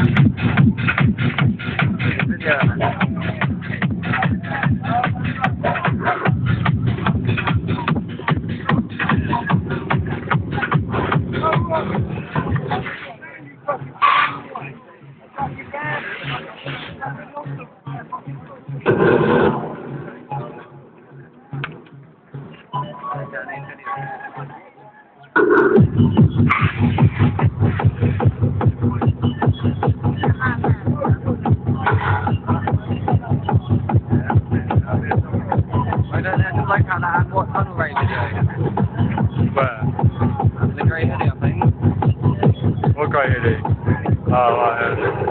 Video. I don't know, just like how that what tunnel raid video. Where? The grey hoodie, I think. What guy hit it? Oh, right.